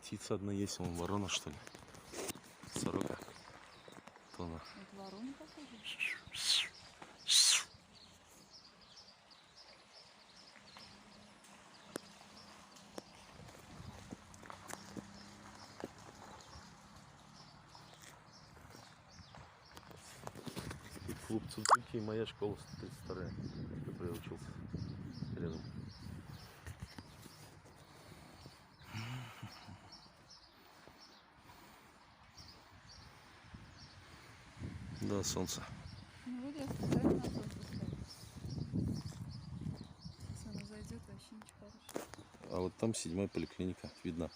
птица одна есть, вон ворона, что ли. Сорока. То она. Это ворона похожа? Клуб Цудзуки и моя школа 132, в которой я учился. Рядом. Да, солнце. Ну вот я сказала, на солнце стоит. Если оно зайдет, вообще ничего хорошего. А вот там 7-я поликлиника, видно.